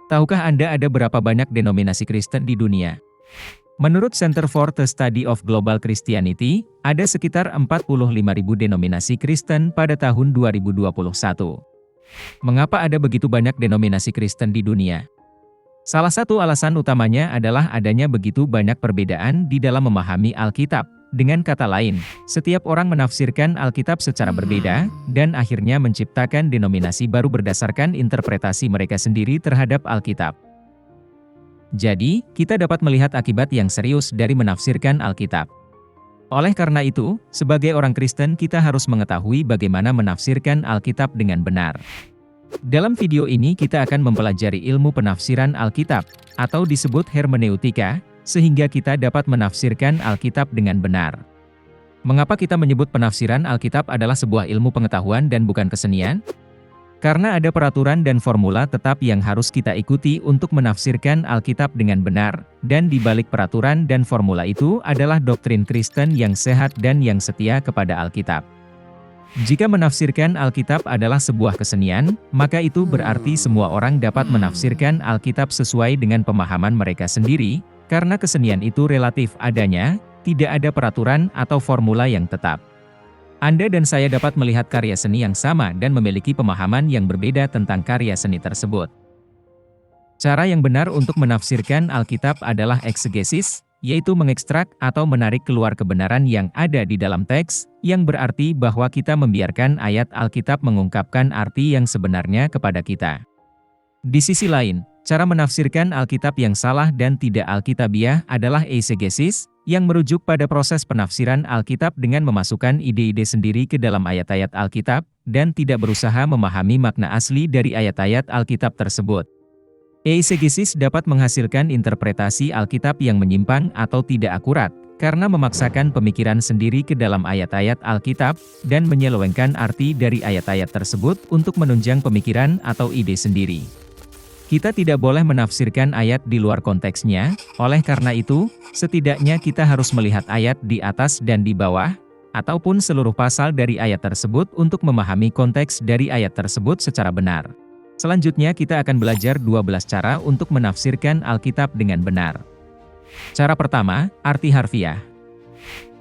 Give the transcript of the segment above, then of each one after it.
Tahukah Anda ada berapa banyak denominasi Kristen di dunia? Menurut Center for the Study of Global Christianity, ada sekitar 45.000 denominasi Kristen pada tahun 2021. Mengapa ada begitu banyak denominasi Kristen di dunia? Salah satu alasan utamanya adalah adanya begitu banyak perbedaan di dalam memahami Alkitab. Dengan kata lain, setiap orang menafsirkan Alkitab secara berbeda, dan akhirnya menciptakan denominasi baru berdasarkan interpretasi mereka sendiri terhadap Alkitab. Jadi, kita dapat melihat akibat yang serius dari menafsirkan Alkitab. Oleh karena itu, sebagai orang Kristen kita harus mengetahui bagaimana menafsirkan Alkitab dengan benar. Dalam video ini kita akan mempelajari ilmu penafsiran Alkitab, atau disebut hermeneutika, sehingga kita dapat menafsirkan Alkitab dengan benar. Mengapa kita menyebut penafsiran Alkitab adalah sebuah ilmu pengetahuan dan bukan kesenian? Karena ada peraturan dan formula tetap yang harus kita ikuti untuk menafsirkan Alkitab dengan benar, dan di balik peraturan dan formula itu adalah doktrin Kristen yang sehat dan yang setia kepada Alkitab. Jika menafsirkan Alkitab adalah sebuah kesenian, maka itu berarti semua orang dapat menafsirkan Alkitab sesuai dengan pemahaman mereka sendiri, karena kesenian itu relatif adanya, tidak ada peraturan atau formula yang tetap. Anda dan saya dapat melihat karya seni yang sama dan memiliki pemahaman yang berbeda tentang karya seni tersebut. Cara yang benar untuk menafsirkan Alkitab adalah eksegesis, yaitu mengekstrak atau menarik keluar kebenaran yang ada di dalam teks, yang berarti bahwa kita membiarkan ayat Alkitab mengungkapkan arti yang sebenarnya kepada kita. Di sisi lain, cara menafsirkan Alkitab yang salah dan tidak alkitabiah adalah eisegesis, yang merujuk pada proses penafsiran Alkitab dengan memasukkan ide-ide sendiri ke dalam ayat-ayat Alkitab, dan tidak berusaha memahami makna asli dari ayat-ayat Alkitab tersebut. Eisegesis dapat menghasilkan interpretasi Alkitab yang menyimpang atau tidak akurat, karena memaksakan pemikiran sendiri ke dalam ayat-ayat Alkitab, dan menyelewengkan arti dari ayat-ayat tersebut untuk menunjang pemikiran atau ide sendiri. Kita tidak boleh menafsirkan ayat di luar konteksnya, oleh karena itu, setidaknya kita harus melihat ayat di atas dan di bawah, ataupun seluruh pasal dari ayat tersebut untuk memahami konteks dari ayat tersebut secara benar. Selanjutnya kita akan belajar 12 cara untuk menafsirkan Alkitab dengan benar. Cara pertama, arti harfiah.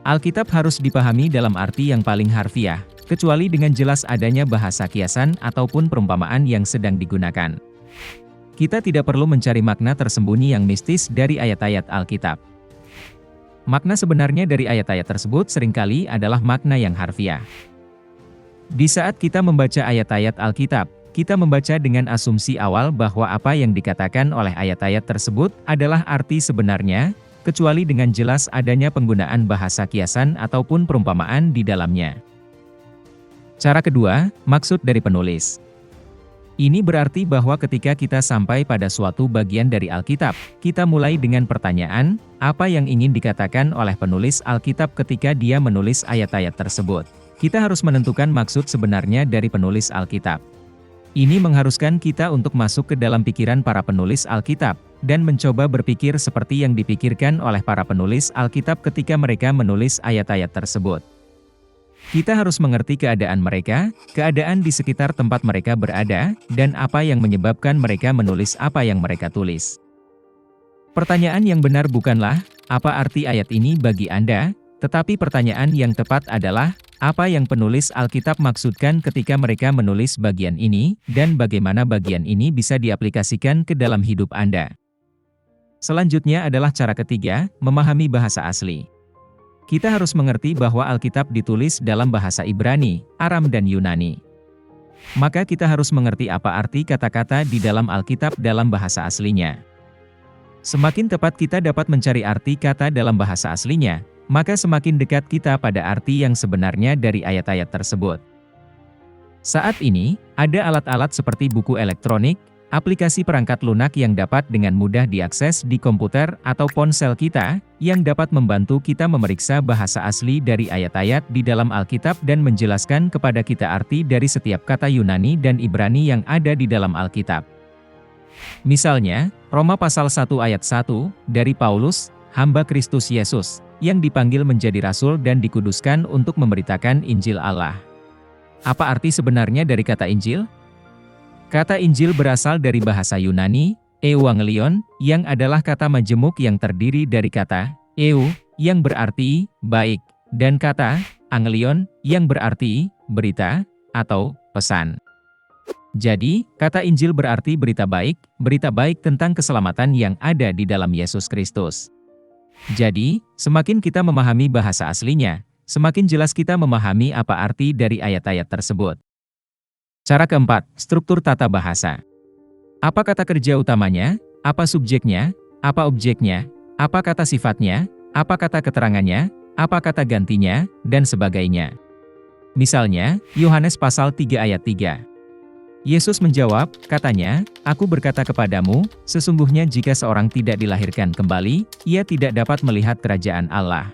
Alkitab harus dipahami dalam arti yang paling harfiah, kecuali dengan jelas adanya bahasa kiasan ataupun perumpamaan yang sedang digunakan. Kita tidak perlu mencari makna tersembunyi yang mistis dari ayat-ayat Alkitab. Makna sebenarnya dari ayat-ayat tersebut seringkali adalah makna yang harfiah. Di saat kita membaca ayat-ayat Alkitab, kita membaca dengan asumsi awal bahwa apa yang dikatakan oleh ayat-ayat tersebut adalah arti sebenarnya, kecuali dengan jelas adanya penggunaan bahasa kiasan ataupun perumpamaan di dalamnya. Cara kedua, maksud dari penulis. Ini berarti bahwa ketika kita sampai pada suatu bagian dari Alkitab, kita mulai dengan pertanyaan, apa yang ingin dikatakan oleh penulis Alkitab ketika dia menulis ayat-ayat tersebut. Kita harus menentukan maksud sebenarnya dari penulis Alkitab. Ini mengharuskan kita untuk masuk ke dalam pikiran para penulis Alkitab, dan mencoba berpikir seperti yang dipikirkan oleh para penulis Alkitab ketika mereka menulis ayat-ayat tersebut. Kita harus mengerti keadaan mereka, keadaan di sekitar tempat mereka berada, dan apa yang menyebabkan mereka menulis apa yang mereka tulis. Pertanyaan yang benar bukanlah, apa arti ayat ini bagi Anda, tetapi pertanyaan yang tepat adalah, apa yang penulis Alkitab maksudkan ketika mereka menulis bagian ini, dan bagaimana bagian ini bisa diaplikasikan ke dalam hidup Anda. Selanjutnya adalah cara ketiga, memahami bahasa asli. Kita harus mengerti bahwa Alkitab ditulis dalam bahasa Ibrani, Aram dan Yunani. Maka kita harus mengerti apa arti kata-kata di dalam Alkitab dalam bahasa aslinya. Semakin tepat kita dapat mencari arti kata dalam bahasa aslinya, maka semakin dekat kita pada arti yang sebenarnya dari ayat-ayat tersebut. Saat ini, ada alat-alat seperti buku elektronik, aplikasi perangkat lunak yang dapat dengan mudah diakses di komputer atau ponsel kita, yang dapat membantu kita memeriksa bahasa asli dari ayat-ayat di dalam Alkitab dan menjelaskan kepada kita arti dari setiap kata Yunani dan Ibrani yang ada di dalam Alkitab. Misalnya, Roma pasal 1 ayat 1, dari Paulus, hamba Kristus Yesus, yang dipanggil menjadi rasul dan dikuduskan untuk memberitakan Injil Allah. Apa arti sebenarnya dari kata Injil? Kata Injil berasal dari bahasa Yunani, Euangelion, yang adalah kata majemuk yang terdiri dari kata eu, yang berarti baik, dan kata angelion, yang berarti berita atau pesan. Jadi, kata Injil berarti berita baik tentang keselamatan yang ada di dalam Yesus Kristus. Jadi, semakin kita memahami bahasa aslinya, semakin jelas kita memahami apa arti dari ayat-ayat tersebut. Cara keempat, struktur tata bahasa. Apa kata kerja utamanya? Apa subjeknya? Apa objeknya? Apa kata sifatnya? Apa kata keterangannya? Apa kata gantinya? Dan sebagainya. Misalnya, Yohanes pasal 3 ayat 3. Yesus menjawab, katanya, "Aku berkata kepadamu, sesungguhnya jika seorang tidak dilahirkan kembali, ia tidak dapat melihat kerajaan Allah."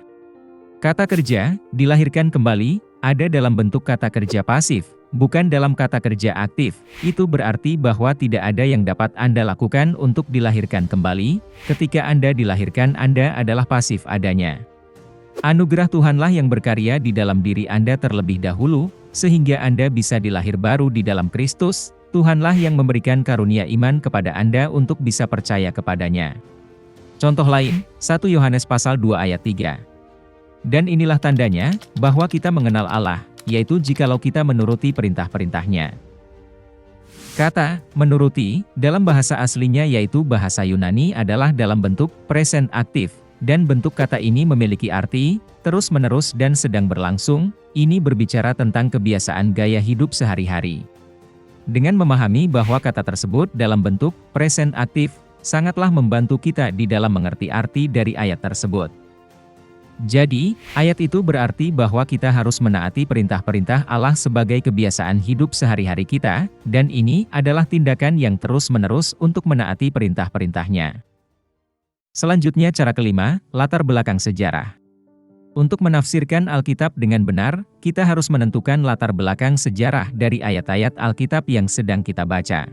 Kata kerja, dilahirkan kembali, ada dalam bentuk kata kerja pasif, bukan dalam kata kerja aktif. Itu berarti bahwa tidak ada yang dapat Anda lakukan untuk dilahirkan kembali. Ketika Anda dilahirkan, Anda adalah pasif adanya. Anugerah Tuhanlah yang berkarya di dalam diri Anda terlebih dahulu, sehingga Anda bisa dilahir baru di dalam Kristus. Tuhanlah yang memberikan karunia iman kepada Anda untuk bisa percaya kepadanya. Contoh lain, 1 Yohanes pasal 2 ayat 3. Dan inilah tandanya, bahwa kita mengenal Allah, yaitu jikalau kita menuruti perintah-perintahnya. Kata menuruti dalam bahasa aslinya yaitu bahasa Yunani adalah dalam bentuk present aktif, dan bentuk kata ini memiliki arti terus-menerus dan sedang berlangsung. Ini berbicara tentang kebiasaan gaya hidup sehari-hari. Dengan memahami bahwa kata tersebut dalam bentuk present aktif, sangatlah membantu kita di dalam mengerti arti dari ayat tersebut. Jadi, ayat itu berarti bahwa kita harus menaati perintah-perintah Allah sebagai kebiasaan hidup sehari-hari kita, dan ini adalah tindakan yang terus-menerus untuk menaati perintah-perintahnya. Selanjutnya cara kelima, latar belakang sejarah. Untuk menafsirkan Alkitab dengan benar, kita harus menentukan latar belakang sejarah dari ayat-ayat Alkitab yang sedang kita baca.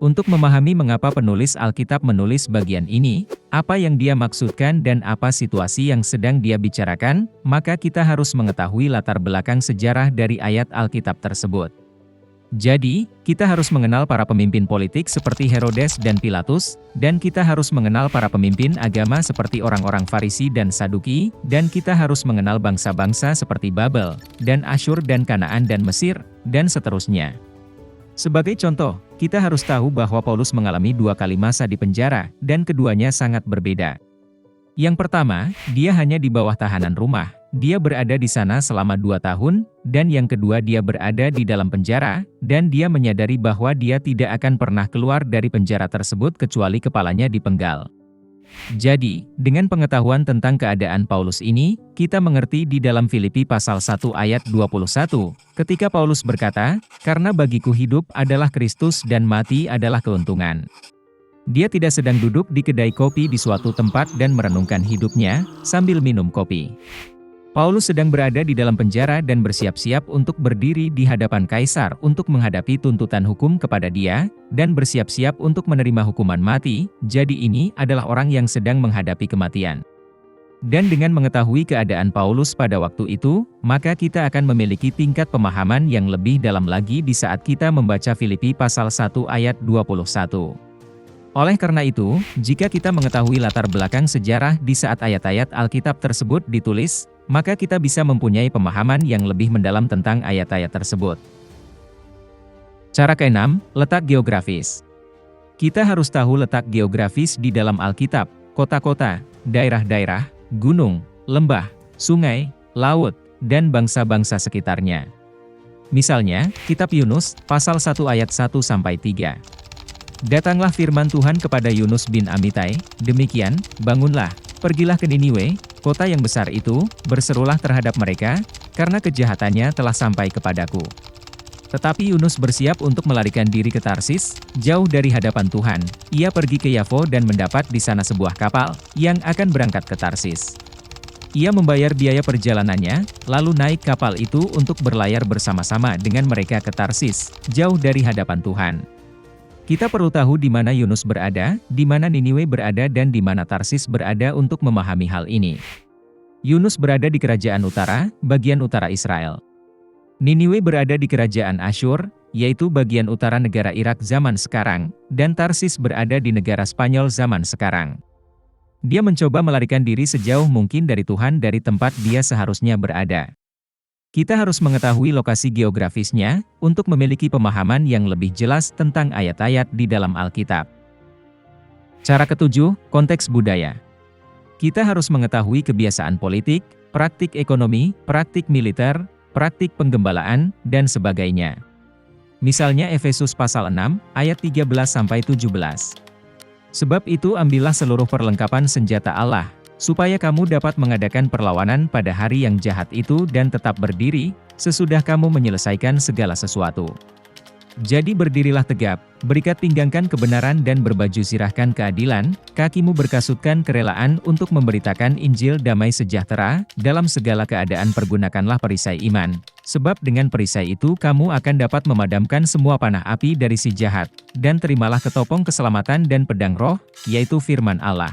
Untuk memahami mengapa penulis Alkitab menulis bagian ini, apa yang dia maksudkan dan apa situasi yang sedang dia bicarakan, maka kita harus mengetahui latar belakang sejarah dari ayat Alkitab tersebut. Jadi, kita harus mengenal para pemimpin politik seperti Herodes dan Pilatus, dan kita harus mengenal para pemimpin agama seperti orang-orang Farisi dan Saduki, dan kita harus mengenal bangsa-bangsa seperti Babel, dan Asyur dan Kanaan dan Mesir, dan seterusnya. Sebagai contoh, kita harus tahu bahwa Paulus mengalami 2 kali masa di penjara, dan keduanya sangat berbeda. Yang pertama, dia hanya di bawah tahanan rumah. Dia berada di sana selama 2 tahun, dan yang kedua dia berada di dalam penjara, dan dia menyadari bahwa dia tidak akan pernah keluar dari penjara tersebut kecuali kepalanya dipenggal. Jadi, dengan pengetahuan tentang keadaan Paulus ini, kita mengerti di dalam Filipi pasal 1 ayat 21, ketika Paulus berkata, "Karena bagiku hidup adalah Kristus dan mati adalah keuntungan." Dia tidak sedang duduk di kedai kopi di suatu tempat dan merenungkan hidupnya, sambil minum kopi. Paulus sedang berada di dalam penjara dan bersiap-siap untuk berdiri di hadapan Kaisar untuk menghadapi tuntutan hukum kepada dia, dan bersiap-siap untuk menerima hukuman mati. Jadi ini adalah orang yang sedang menghadapi kematian. Dan dengan mengetahui keadaan Paulus pada waktu itu, maka kita akan memiliki tingkat pemahaman yang lebih dalam lagi di saat kita membaca Filipi pasal 1 ayat 21. Oleh karena itu, jika kita mengetahui latar belakang sejarah di saat ayat-ayat Alkitab tersebut ditulis, maka kita bisa mempunyai pemahaman yang lebih mendalam tentang ayat-ayat tersebut. Cara keenam, letak geografis. Kita harus tahu letak geografis di dalam Alkitab, kota-kota, daerah-daerah, gunung, lembah, sungai, laut, dan bangsa-bangsa sekitarnya. Misalnya, kitab Yunus, pasal 1 ayat 1-3. Datanglah firman Tuhan kepada Yunus bin Amitai, demikian, bangunlah, pergilah ke Niniwe, kota yang besar itu, berserulah terhadap mereka, karena kejahatannya telah sampai kepadaku. Tetapi Yunus bersiap untuk melarikan diri ke Tarsis, jauh dari hadapan Tuhan. Ia pergi ke Yafo dan mendapat di sana sebuah kapal, yang akan berangkat ke Tarsis. Ia membayar biaya perjalanannya, lalu naik kapal itu untuk berlayar bersama-sama dengan mereka ke Tarsis, jauh dari hadapan Tuhan. Kita perlu tahu di mana Yunus berada, di mana Niniwe berada dan di mana Tarsis berada untuk memahami hal ini. Yunus berada di kerajaan utara, bagian utara Israel. Niniwe berada di kerajaan Asyur, yaitu bagian utara negara Irak zaman sekarang, dan Tarsis berada di negara Spanyol zaman sekarang. Dia mencoba melarikan diri sejauh mungkin dari Tuhan dari tempat dia seharusnya berada. Kita harus mengetahui lokasi geografisnya, untuk memiliki pemahaman yang lebih jelas tentang ayat-ayat di dalam Alkitab. Cara ketujuh, konteks budaya. Kita harus mengetahui kebiasaan politik, praktik ekonomi, praktik militer, praktik penggembalaan, dan sebagainya. Misalnya Efesus pasal 6, ayat 13-17. Sebab itu ambillah seluruh perlengkapan senjata Allah, supaya kamu dapat mengadakan perlawanan pada hari yang jahat itu dan tetap berdiri, sesudah kamu menyelesaikan segala sesuatu. Jadi berdirilah tegap, berikat pinggangkan kebenaran dan berbaju sirahkan keadilan, kakimu berkasutkan kerelaan untuk memberitakan Injil damai sejahtera, dalam segala keadaan pergunakanlah perisai iman, sebab dengan perisai itu kamu akan dapat memadamkan semua panah api dari si jahat, dan terimalah ketopong keselamatan dan pedang roh, yaitu firman Allah.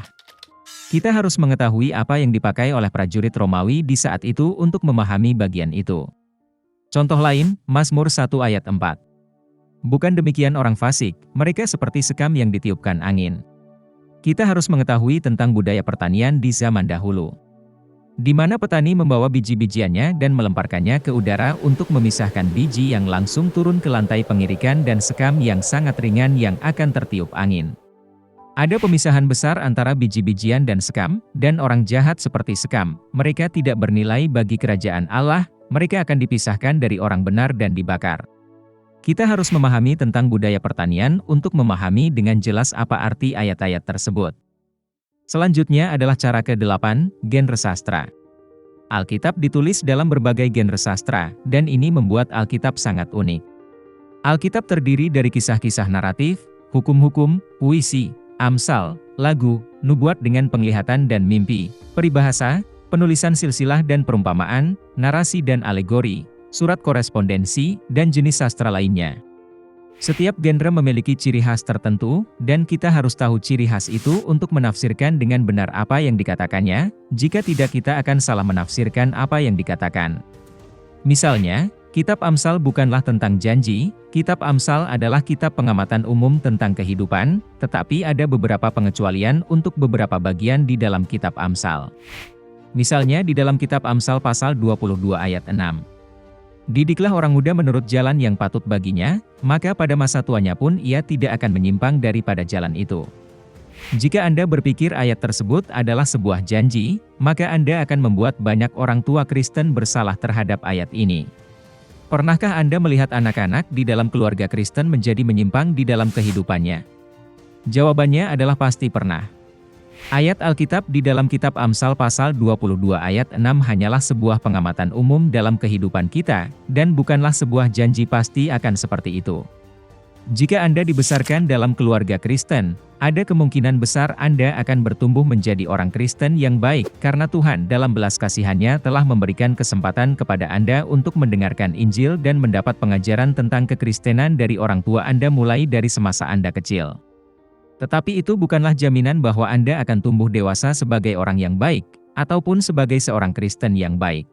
Kita harus mengetahui apa yang dipakai oleh prajurit Romawi di saat itu untuk memahami bagian itu. Contoh lain, Mazmur 1 ayat 4. Bukan demikian orang fasik, mereka seperti sekam yang ditiupkan angin. Kita harus mengetahui tentang budaya pertanian di zaman dahulu, di mana petani membawa biji-bijiannya dan melemparkannya ke udara untuk memisahkan biji yang langsung turun ke lantai pengirikan dan sekam yang sangat ringan yang akan tertiup angin. Ada pemisahan besar antara biji-bijian dan sekam, dan orang jahat seperti sekam, mereka tidak bernilai bagi kerajaan Allah, mereka akan dipisahkan dari orang benar dan dibakar. Kita harus memahami tentang budaya pertanian untuk memahami dengan jelas apa arti ayat-ayat tersebut. Selanjutnya adalah cara ke-8, genre sastra. Alkitab ditulis dalam berbagai genre sastra, dan ini membuat Alkitab sangat unik. Alkitab terdiri dari kisah-kisah naratif, hukum-hukum, puisi, amsal, lagu, nubuat dengan penglihatan dan mimpi, peribahasa, penulisan silsilah dan perumpamaan, narasi dan alegori, surat korespondensi, dan jenis sastra lainnya. Setiap genre memiliki ciri khas tertentu, dan kita harus tahu ciri khas itu untuk menafsirkan dengan benar apa yang dikatakannya, jika tidak kita akan salah menafsirkan apa yang dikatakan. Misalnya, kitab Amsal bukanlah tentang janji, kitab Amsal adalah kitab pengamatan umum tentang kehidupan, tetapi ada beberapa pengecualian untuk beberapa bagian di dalam kitab Amsal. Misalnya di dalam kitab Amsal pasal 22 ayat 6. Didiklah orang muda menurut jalan yang patut baginya, maka pada masa tuanya pun ia tidak akan menyimpang daripada jalan itu. Jika Anda berpikir ayat tersebut adalah sebuah janji, maka Anda akan membuat banyak orang tua Kristen bersalah terhadap ayat ini. Pernahkah Anda melihat anak-anak di dalam keluarga Kristen menjadi menyimpang di dalam kehidupannya? Jawabannya adalah pasti pernah. Ayat Alkitab di dalam kitab Amsal pasal 22 ayat 6 hanyalah sebuah pengamatan umum dalam kehidupan kita, dan bukanlah sebuah janji pasti akan seperti itu. Jika Anda dibesarkan dalam keluarga Kristen, ada kemungkinan besar Anda akan bertumbuh menjadi orang Kristen yang baik, karena Tuhan dalam belas kasihan-Nya telah memberikan kesempatan kepada Anda untuk mendengarkan Injil dan mendapat pengajaran tentang kekristenan dari orang tua Anda mulai dari semasa Anda kecil. Tetapi itu bukanlah jaminan bahwa Anda akan tumbuh dewasa sebagai orang yang baik, ataupun sebagai seorang Kristen yang baik.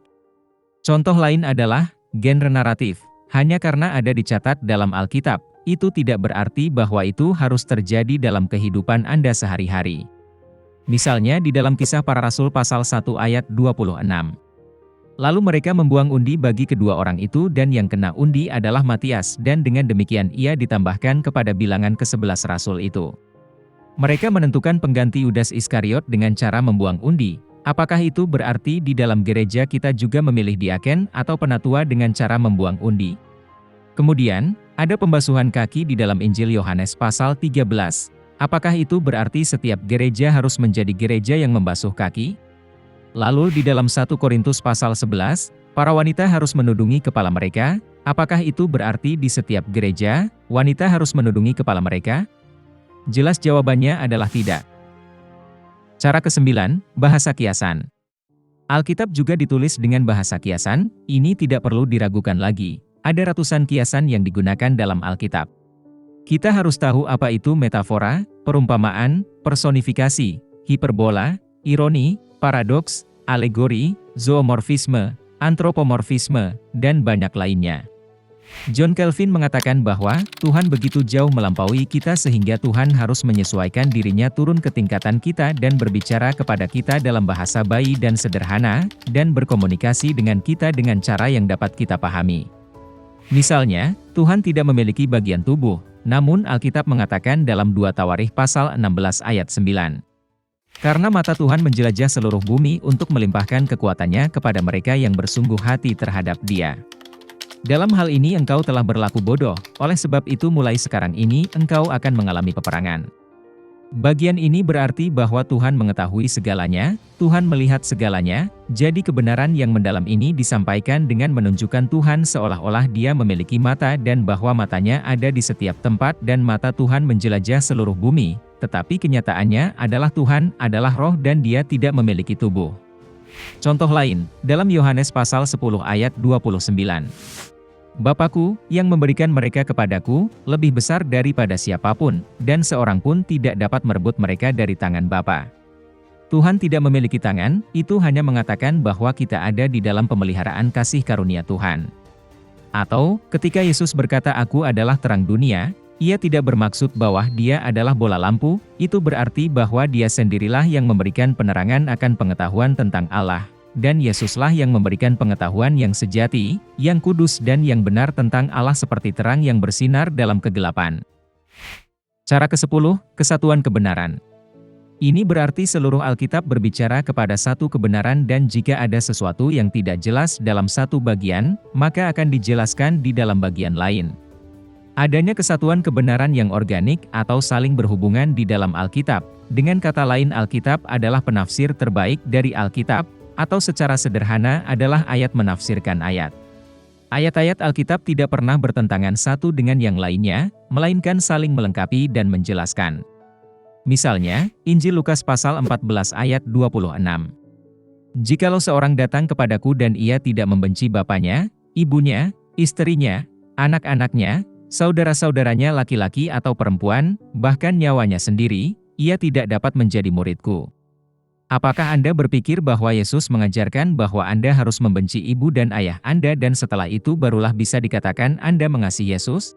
Contoh lain adalah genre naratif. Hanya karena ada dicatat dalam Alkitab, itu tidak berarti bahwa itu harus terjadi dalam kehidupan Anda sehari-hari. Misalnya di dalam Kisah Para Rasul pasal 1 ayat 26. Lalu mereka membuang undi bagi kedua orang itu dan yang kena undi adalah Matias dan dengan demikian ia ditambahkan kepada bilangan ke-11 rasul itu. Mereka menentukan pengganti Yudas Iskariot dengan cara membuang undi. Apakah itu berarti di dalam gereja kita juga memilih diaken atau penatua dengan cara membuang undi? Kemudian, ada pembasuhan kaki di dalam Injil Yohanes pasal 13. Apakah itu berarti setiap gereja harus menjadi gereja yang membasuh kaki? Lalu di dalam 1 Korintus pasal 11, para wanita harus menudungi kepala mereka. Apakah itu berarti di setiap gereja, wanita harus menudungi kepala mereka? Jelas jawabannya adalah tidak. Cara ke-9, bahasa kiasan. Alkitab juga ditulis dengan bahasa kiasan, ini tidak perlu diragukan lagi. Ada ratusan kiasan yang digunakan dalam Alkitab. Kita harus tahu apa itu metafora, perumpamaan, personifikasi, hiperbola, ironi, paradoks, alegori, zoomorfisme, antropomorfisme, dan banyak lainnya. John Calvin mengatakan bahwa Tuhan begitu jauh melampaui kita sehingga Tuhan harus menyesuaikan dirinya turun ke tingkatan kita dan berbicara kepada kita dalam bahasa bayi dan sederhana, dan berkomunikasi dengan kita dengan cara yang dapat kita pahami. Misalnya, Tuhan tidak memiliki bagian tubuh, namun Alkitab mengatakan dalam 2 Tawarikh pasal 16 ayat 9. Karena mata Tuhan menjelajah seluruh bumi untuk melimpahkan kekuatannya kepada mereka yang bersungguh hati terhadap Dia. Dalam hal ini engkau telah berlaku bodoh, oleh sebab itu mulai sekarang ini engkau akan mengalami peperangan. Bagian ini berarti bahwa Tuhan mengetahui segalanya, Tuhan melihat segalanya, jadi kebenaran yang mendalam ini disampaikan dengan menunjukkan Tuhan seolah-olah Dia memiliki mata dan bahwa matanya ada di setiap tempat dan mata Tuhan menjelajah seluruh bumi, tetapi kenyataannya adalah Tuhan adalah roh dan Dia tidak memiliki tubuh. Contoh lain, dalam Yohanes pasal 10 ayat 29. Bapa-Ku, yang memberikan mereka kepadaku, lebih besar daripada siapapun, dan seorang pun tidak dapat merebut mereka dari tangan Bapa. Tuhan tidak memiliki tangan, itu hanya mengatakan bahwa kita ada di dalam pemeliharaan kasih karunia Tuhan. Atau, ketika Yesus berkata aku adalah terang dunia, Ia tidak bermaksud bahwa Dia adalah bola lampu, itu berarti bahwa Dia sendirilah yang memberikan penerangan akan pengetahuan tentang Allah. Dan Yesuslah yang memberikan pengetahuan yang sejati, yang kudus dan yang benar tentang Allah seperti terang yang bersinar dalam kegelapan. Cara ke-10, kesatuan kebenaran. Ini berarti seluruh Alkitab berbicara kepada satu kebenaran dan jika ada sesuatu yang tidak jelas dalam satu bagian, maka akan dijelaskan di dalam bagian lain. Adanya kesatuan kebenaran yang organik atau saling berhubungan di dalam Alkitab, dengan kata lain Alkitab adalah penafsir terbaik dari Alkitab, atau secara sederhana adalah ayat menafsirkan ayat. Ayat-ayat Alkitab tidak pernah bertentangan satu dengan yang lainnya, melainkan saling melengkapi dan menjelaskan. Misalnya, Injil Lukas pasal 14 ayat 26. Jikalau seorang datang kepadaku dan ia tidak membenci bapanya, ibunya, istrinya, anak-anaknya, saudara-saudaranya laki-laki atau perempuan, bahkan nyawanya sendiri, ia tidak dapat menjadi muridku. Apakah Anda berpikir bahwa Yesus mengajarkan bahwa Anda harus membenci ibu dan ayah Anda dan setelah itu barulah bisa dikatakan Anda mengasihi Yesus?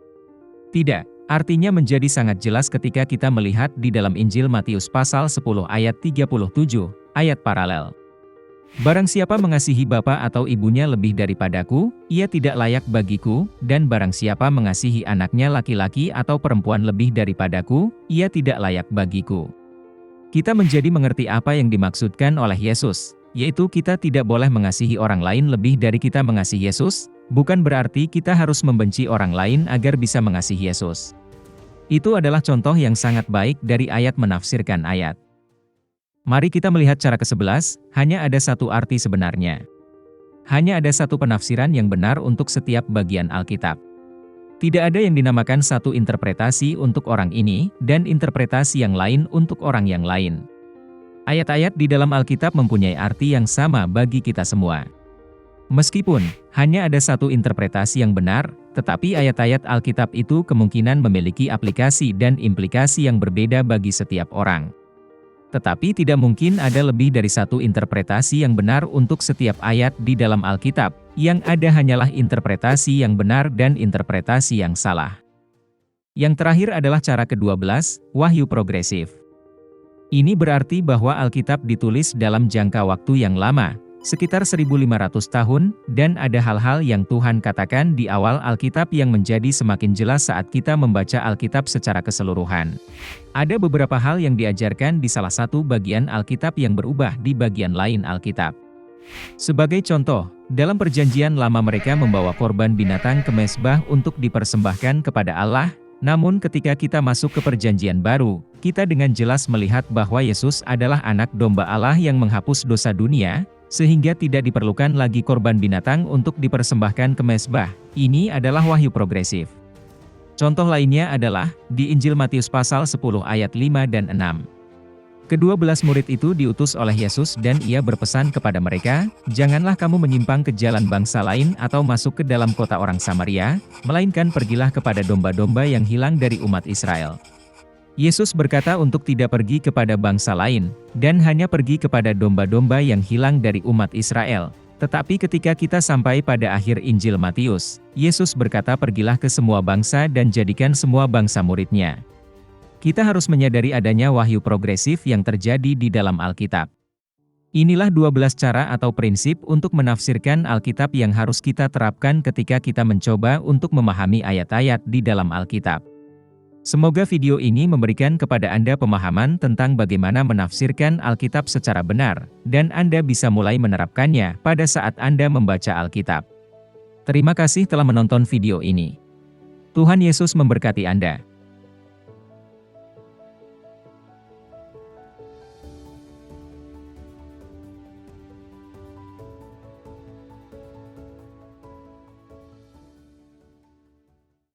Tidak, artinya menjadi sangat jelas ketika kita melihat di dalam Injil Matius pasal 10 ayat 37, ayat paralel. Barang siapa mengasihi bapa atau ibunya lebih daripadaku, ia tidak layak bagiku, dan barang siapa mengasihi anaknya laki-laki atau perempuan lebih daripadaku, ia tidak layak bagiku. Kita menjadi mengerti apa yang dimaksudkan oleh Yesus, yaitu kita tidak boleh mengasihi orang lain lebih dari kita mengasihi Yesus, bukan berarti kita harus membenci orang lain agar bisa mengasihi Yesus. Itu adalah contoh yang sangat baik dari ayat menafsirkan ayat. Mari kita melihat cara ke-11, hanya ada satu arti sebenarnya. Hanya ada satu penafsiran yang benar untuk setiap bagian Alkitab. Tidak ada yang dinamakan satu interpretasi untuk orang ini, dan interpretasi yang lain untuk orang yang lain. Ayat-ayat di dalam Alkitab mempunyai arti yang sama bagi kita semua. Meskipun hanya ada satu interpretasi yang benar, tetapi ayat-ayat Alkitab itu kemungkinan memiliki aplikasi dan implikasi yang berbeda bagi setiap orang. Tetapi tidak mungkin ada lebih dari satu interpretasi yang benar untuk setiap ayat di dalam Alkitab, yang ada hanyalah interpretasi yang benar dan interpretasi yang salah. Yang terakhir adalah cara ke-12, wahyu progresif. Ini berarti bahwa Alkitab ditulis dalam jangka waktu yang lama, sekitar 1500 tahun, dan ada hal-hal yang Tuhan katakan di awal Alkitab yang menjadi semakin jelas saat kita membaca Alkitab secara keseluruhan. Ada beberapa hal yang diajarkan di salah satu bagian Alkitab yang berubah di bagian lain Alkitab. Sebagai contoh, dalam perjanjian lama mereka membawa korban binatang ke mezbah untuk dipersembahkan kepada Allah, namun ketika kita masuk ke perjanjian baru, kita dengan jelas melihat bahwa Yesus adalah anak domba Allah yang menghapus dosa dunia, sehingga tidak diperlukan lagi korban binatang untuk dipersembahkan ke mezbah. Ini adalah wahyu progresif. Contoh lainnya adalah di Injil Matius pasal 10 ayat 5 dan 6. Ke-12 murid itu diutus oleh Yesus dan ia berpesan kepada mereka, "Janganlah kamu menyimpang ke jalan bangsa lain atau masuk ke dalam kota orang Samaria, melainkan pergilah kepada domba-domba yang hilang dari umat Israel." Yesus berkata untuk tidak pergi kepada bangsa lain, dan hanya pergi kepada domba-domba yang hilang dari umat Israel. Tetapi ketika kita sampai pada akhir Injil Matius, Yesus berkata, "Pergilah ke semua bangsa dan jadikan semua bangsa murid-Nya." Kita harus menyadari adanya wahyu progresif yang terjadi di dalam Alkitab. Inilah 12 cara atau prinsip untuk menafsirkan Alkitab yang harus kita terapkan ketika kita mencoba untuk memahami ayat-ayat di dalam Alkitab. Semoga video ini memberikan kepada Anda pemahaman tentang bagaimana menafsirkan Alkitab secara benar, dan Anda bisa mulai menerapkannya pada saat Anda membaca Alkitab. Terima kasih telah menonton video ini. Tuhan Yesus memberkati Anda.